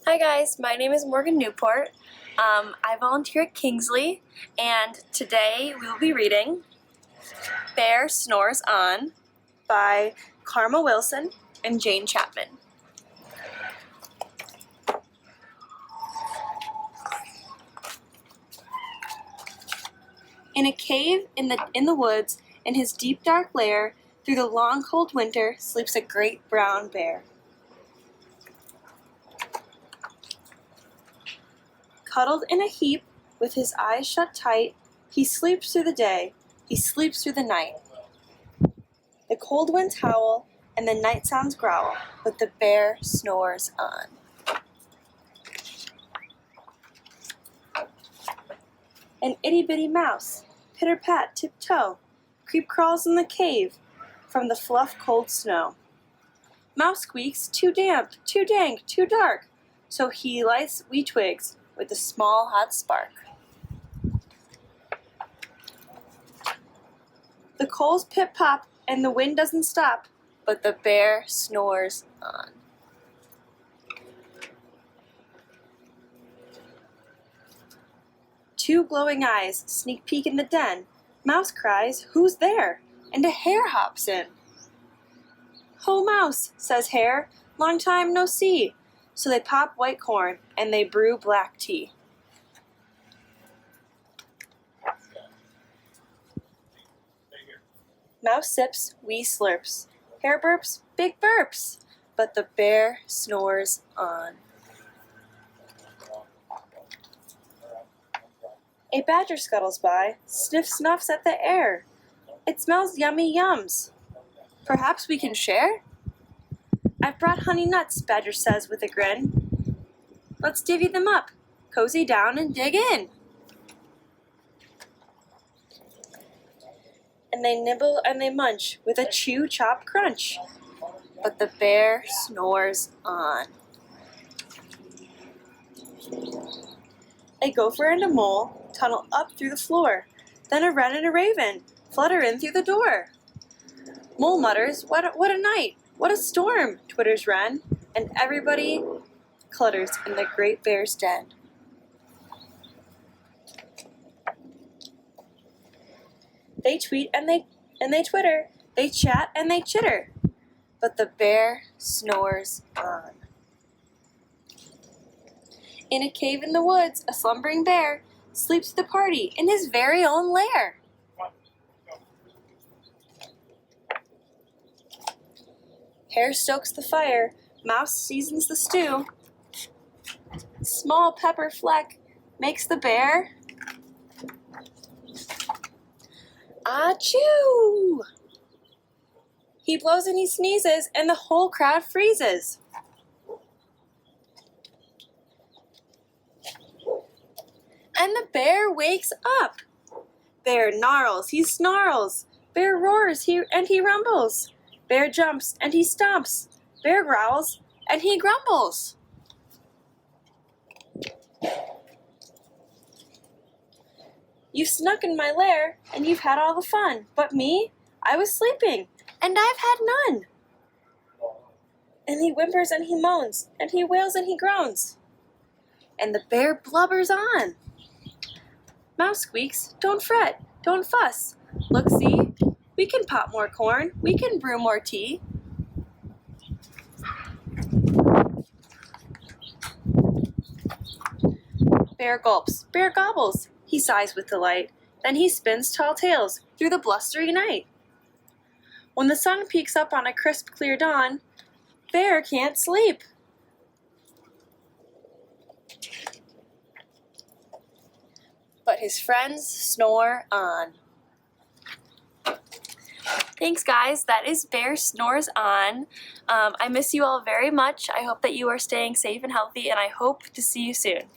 Hi guys, my name is Morgan Newport. I volunteer at Kingsley, and today we will be reading Bear Snores On by Karma Wilson and Jane Chapman. In a cave in the woods, in his deep dark lair, through the long cold winter, sleeps a great brown bear. Cuddled in a heap, with his eyes shut tight, he sleeps through the day, he sleeps through the night. The cold winds howl, and the night sounds growl, but the bear snores on. An itty-bitty mouse, pitter-pat, tip-toe, creep-crawls in the cave from the fluff cold snow. Mouse squeaks, too damp, too dank, too dark, so he lights wee twigs with a small hot spark. The coals pip-pop and the wind doesn't stop, but the bear snores on. Two glowing eyes sneak peek in the den. Mouse cries, "Who's there?" And a hare hops in. "Ho, Mouse," says Hare, "long time no see." So they pop white corn and they brew black tea. Mouse sips, wee slurps. Hare burps, big burps. But the bear snores on. A badger scuttles by, snuffs at the air. It smells yummy yums. Perhaps we can share? "I've brought honey nuts," Badger says with a grin. "Let's divvy them up, cozy down and dig in." And they nibble and they munch with a chew, chop, crunch. But the bear snores on. A gopher and a mole tunnel up through the floor. Then a wren and a raven flutter in through the door. Mole mutters, what a night! What a storm!" twitters Wren, and everybody clutters in the great bear's den. They tweet and they twitter, they chat and they chitter, but the bear snores on. In a cave in the woods, a slumbering bear sleeps the party in his very own lair. Hare stokes the fire, Mouse seasons the stew. Small pepper fleck makes the bear achoo! He blows and he sneezes, and the whole crowd freezes. And the bear wakes up. Bear gnarls, he snarls. Bear roars, he rumbles. Bear jumps and he stomps. Bear growls and he grumbles. "You've snuck in my lair and you've had all the fun, but me, I was sleeping and I've had none." And he whimpers and he moans and he wails and he groans. And the bear blubbers on. Mouse squeaks, "Don't fret, don't fuss. Look, see, we can pop more corn, we can brew more tea." Bear gulps, bear gobbles, he sighs with delight, then he spins tall tales through the blustery night. When the sun peeks up on a crisp, clear dawn, Bear can't sleep. But his friends snore on. Thanks guys, that is Bear Snores On. I miss you all very much. I hope that you are staying safe and healthy, and I hope to see you soon.